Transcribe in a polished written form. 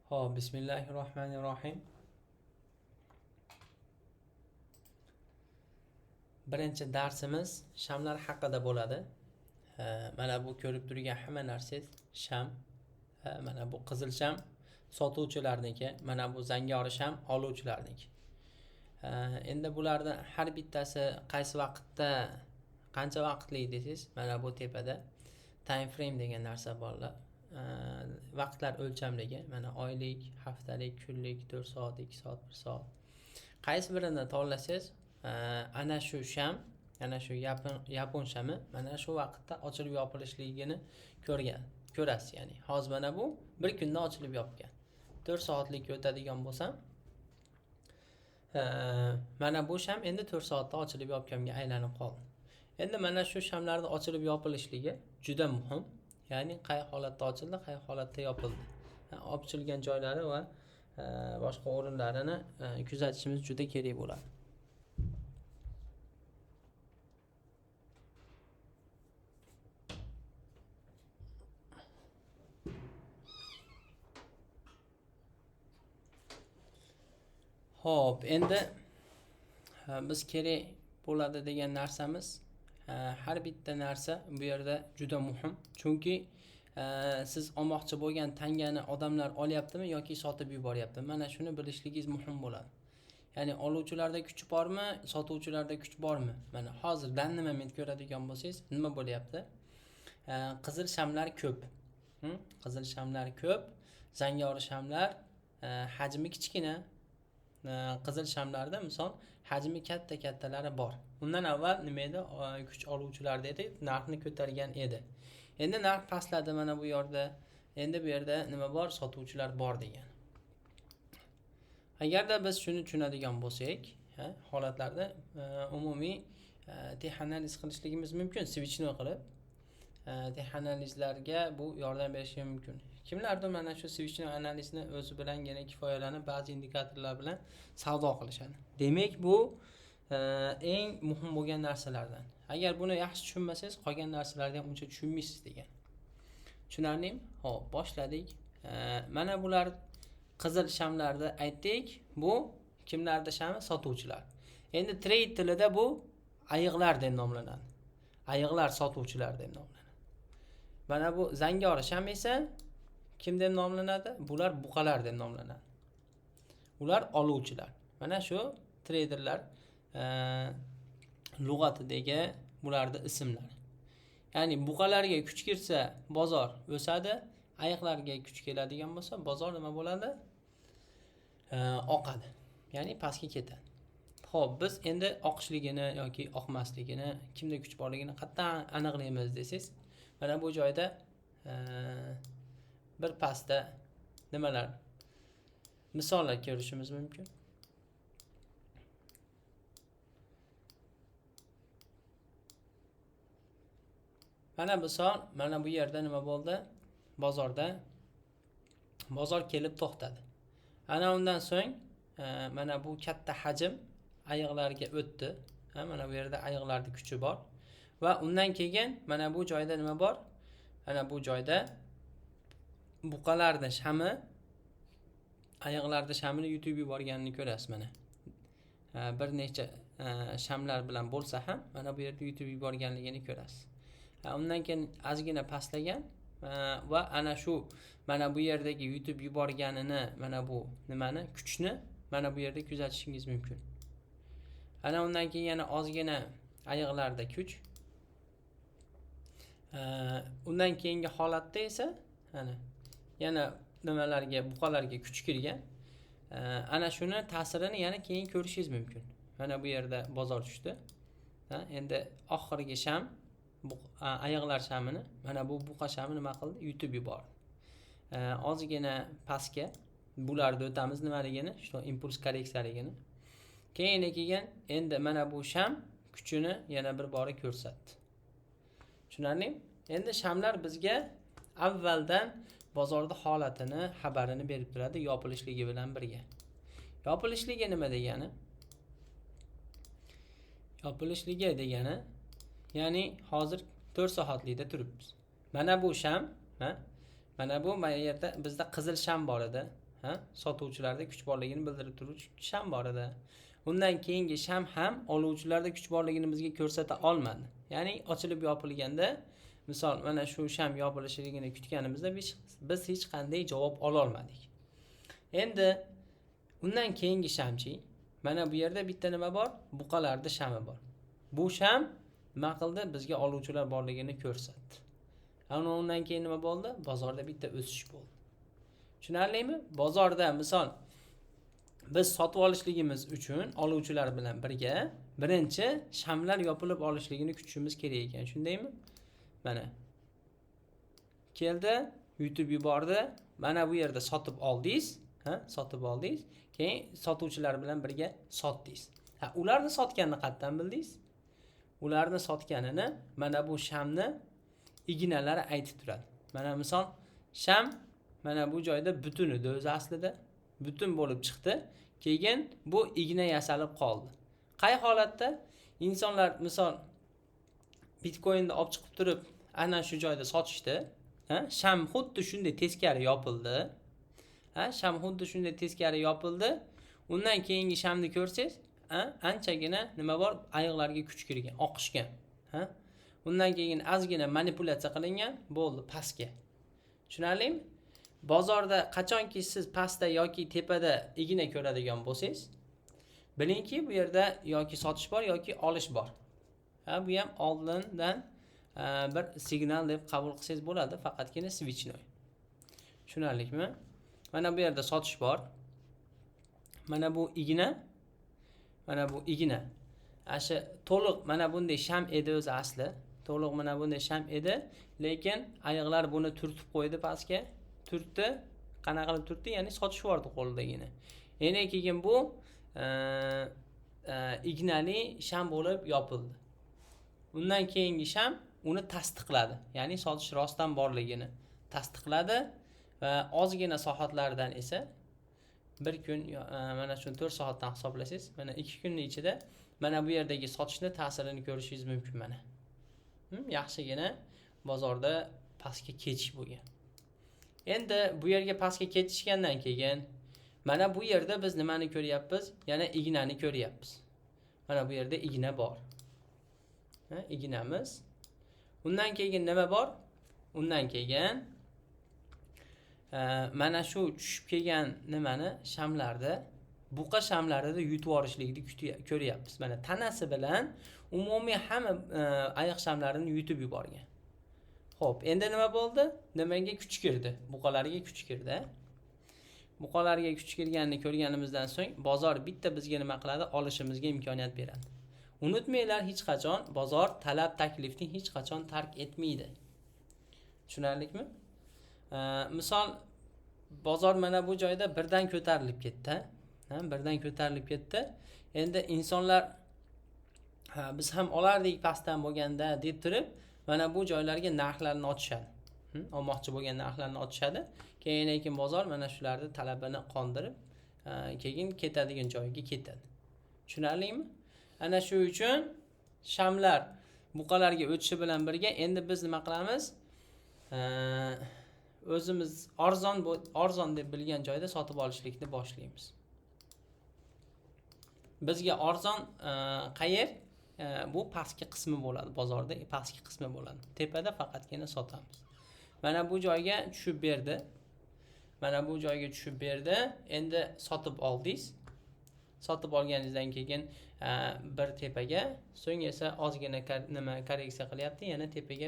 Hop, bismillahirrohmanirrohim. Birinchi darsimiz shamlar haqida bo'ladi. Mana bu ko'rib turgan hamma narsangiz sham. Mana bu qizil sham sotuvchilarniki, mana bu zangori sham oluvchilarniki. Endi bulardan har bittasi qaysi vaqtda, qancha vaqtli desangiz, mana bu tepada time frame degan narsa borlar. Vaqtlar o'lchamligi, mana oylik, haftalik, kunlik, 4 soat, 2 soat, 1 soat. Qaysi birini tanlasangiz, ana shu sham, ana shu yapon shami mana shu vaqtda ochilib yopilishligini ko'rasiz. Ya'ni hozir mana bu bir kunda ochilib yopgan. 4 soatlik o'tadigan bo'lsam, mana bu sham endi 4 soatda ochilib yopganga aylanib qoldi. Endi mana shu shamlarning ochilib yopilishligi juda muhim. Ya'ni qay holatda ochildi, qay holatda yopildi. Ochilgan joylari va boshqa o'rinlarini kuzatishimiz juda kerak bo'ladi. Hop, endi biz kerak bo'ladi degan narsamiz, har bitta narsa bu yerda juda muhim. Chunki siz olmoqchi bo'lgan tangani odamlar olyaptimi yoki sotib yuboryaptimi? Mana shuni bilishligingiz muhim bo'ladi. Ya'ni oluvchilarda kuch bormi, sotuvchilarda kuch bormi? Mana hozirdan nima men ko'radigan bo'lsangiz, nima bo'lyapti? Qizil shamlar ko'p. Qizil shamlar ko'p, zangori shamlar hajmi kichkina. Qizil shamlarda misol hajmi kattalari bor. Undan avval nima edi? Kuch oluvchilar dedi, narxni ko'targan edi. Endi narx pastladi mana bu yerda. Endi bu yerda nima bor? Sotuvchilar bor degan. Agarda biz shuni tushunadigan bo'lsak, holatlarda umumiy texanaliz qilishligimiz mumkin, switchni qilib texanalizlarga bu yordam berishi mumkin. Kimlardir mana shu switchni analizni o'zi bilangina kifoyalanib ba'zi indikatorlar bilan savdo qilishadi. Demak, bu eng muhim bo'lgan narsalardan. Agar buni yaxshi tushunmasangiz, qolgan narsalarni ham uncha tushunmaysiz degan. Tushunarlimi? Xo'p, boshladik. Mana bular qizil shamlarni aytdik. Bu kimlarning shami? Sotuvchilar. Endi trade tilida bu ayiqlar deb nomlanadi. Ayiqlar sotuvchilar deb nomlanadi. Mana bu zangori sham esa kim deb nomlanadi? Bular buqalar deb nomlanadi. Ular oluvchilar. Mana shu traderlar lug'atidagi bularning ismlari. Ya'ni buqalarga kuch kirsa bozor o'sadi, ayiqlarga kuch keladigan bo'lsa bozor nima bo'ladi? Oqadi. Ya'ni pastga ketadi. Xo'p, biz endi oqishligini yoki oqmasligini, kimda kuch borligini qattan aniqlaymiz desangiz, mana bu joyda bir pastda nimalar misollar ko'rishimiz mumkin. Mana misol, mana bu yerda nima bo'ldi? Bozor kelib to'xtadi. Ana undan so'ng mana bu katta hajm ayiqlarga o'tdi. Mana bu yerda ayiqlarning kuchi bor va undan keyin mana bu joyda nima bor? Mana bu joyda buqalarning shami ayiqlarning shamini yutib yuborganini ko'rasiz mana. Bir necha shamlar bilan bo'lsa ham mana bu yerda yutib yuborganligini ko'rasiz. Undan keyin ozgina pastlagan va ana shu mana bu yerdagi yutib yuborganini, mana bu nimani, kuchni mana bu yerda kuzatishingiz mumkin. Ana undan keyin yana ozgina ayiqlarda kuch. Undan keyingi holatda esa ana yana nimalarga, buqalarga kuch kirgan. Ana shuni ta'sirini yana keyin ko'rishingiz mumkin. Mana bu yerda bozor tushdi. Endi oxirgi sham ayiqlar shamini, mana bu buqa shami nima qildi? Yutib yubordi. Ozgina pastga bularni o'tamiz nimaligini, shu impuls korreksiyaligini. Keyin endi mana bu sham kuchini yana bir bora ko'rsatdi. Tushunarlimi? Endi shamlar bizga avvaldan bozorda holatini, xabarini berib turadi yopilishligi bilan birga. Yopilishligi nima degani? Yopilishligi degani, ya'ni hozir 4 soatlikda turibmiz. Mana bu sham, mana bu yerda bizda qizil sham bor edi. Sotuvchilarda kuch borligini bildirib turuvchi sham bor edi. Undan keyingi sham ham oluvchilarda kuch borligini bizga ko'rsata olmadi. Ya'ni ochilib yopilganda, misol mana shu sham yopilishligini kutganimizda biz hech qanday javob ola olmadik. Endi undan keyingi shamchi, mana bu yerda bitta nima bor? Buqalarda shami bor. Bu sham nima qildi? Bizga oluvchilar borligini ko'rsatdi. Undan keyin nima bo'ldi? Bozorda bitta o'sish bo'ldi. Tushunarlimi? Bozorda misol biz sotib olishligimiz uchun oluvchilar bilan birga birinchi shamlar yopilib olishligini kutishimiz kerak ekan, shundaymi? Mana keldi, yutib yubordi. Mana bu yerda sotib oldingiz, sotib oldingiz, keyin sotuvchilar bilan birga sotdingiz. Ularni sotganini qayerdan bildingiz? Ularni sotganini mana bu shamni ignalari aytib turadi. Mana misol sham mana bu joyda butun edi o'zi aslida. Butun bo'lib chiqdi. Keyin bu igna yasalib qoldi. Qay holatda insonlar misol Bitcoin'ni olib chiqib turib, ana shu joyda sotishdi. Sham xuddi shunday teskari yopildi. Sham xuddi shunday teskari yopildi. Undan keyingi shamni ko'rsangiz, anchagina nima bor? Ayiqlarga kuch kirgan, oqishgan. Undan keyin ozgina manipulyatsiya qilingan, bo'ldi pastga. Tushunarlimi? Bozorda qachonki siz pastda yoki tepada igna ko'radigan bo'lsangiz, bilingki bu yerda yoki sotish bor yoki olish bor. Bu ham oldindan bir signal deb qabul qilsangiz bo'ladi, faqatgina switchnoy. Tushunarlikmi? Mana bu yerda sotish bor. Mana bu igna. Mana bu igna. Asha to'liq mana bunday sham edi o'zi asli. To'liq mana bunday sham edi, lekin ayiqlar buni turtib qo'ydi pastga. Turtdi. Qanaqa qilib turtdi? Ya'ni sotish vordi qo'lidagina. Endi keyin bu ignali sham bo'lib yopildi. Undan keyingi sham uni tasdiqladi. Ya'ni sotish rostdan borligini tasdiqladi va ozgina soatlardan esa bir kun mana shu 4 soatdan hisoblasangiz, mana 2 kunning ichida mana bu yerdagi sotishni ta'sirini ko'rishingiz mumkin mana. Yaxshigina bozorda pastga ketish bo'lgan. Endi bu yerga pastga ketishgandan keyin mana bu yerda biz nimani ko'ryapmiz? Yana ignani ko'ryapmiz. Mana bu yerda igna bor. Ignamiz. Undan keyin nima bor? Undan keyin mana shu tushib kelgan nimani shamlarda, buqa shamlarida yutib yorishlikni ko'ryapmiz. Mana tanasi bilan umumiy hamma ayiq shamlarini yutib yuborgan. Xo'p, endi nima bo'ldi? Nimaga kuch kirdi? Buqalarga kuch kirdi. Buqalarga kuch kirganini ko'rganimizdan so'ng bozor bitta bizga nima qiladi? Olishimizga imkoniyat beradi. Unutmanglar, hech qachon bozor talab taklifni hech qachon tark etmaydi. Tushunarlikmi? Misol bozor mana bu joyda birdan ko'tarilib ketdi. Birdan ko'tarilib ketdi. Endi insonlar biz ham olardik pastdan bo'lganda deb turib, mana bu joylarga narxlarni ochishadi. Olmoqchi bo'lgan narxlarni ochishadi. Keyin bozor mana shularni talabini qondirib, keyin ketadigan joyga ketadi. Tushunarlimi? Ana shu uchun shamlar buqalarga o'tishi bilan birga endi biz nima qilamiz? O'zimiz arzon deb bilgan joyda sotib olishlikni boshlaymiz. Bizga arzon qayer? Bu pastki qismi bo'ladi, bozorda pastki qismi bo'ladi. Tepada faqatgina sotamiz. Mana bu joyga tushib berdi. Mana bu joyga tushib berdi. Endi sotib oldingiz. Sotib olganingizdan keyin bir tepaga, so'ng esa ozgina nima korreksiya qilyapti, yana tepaga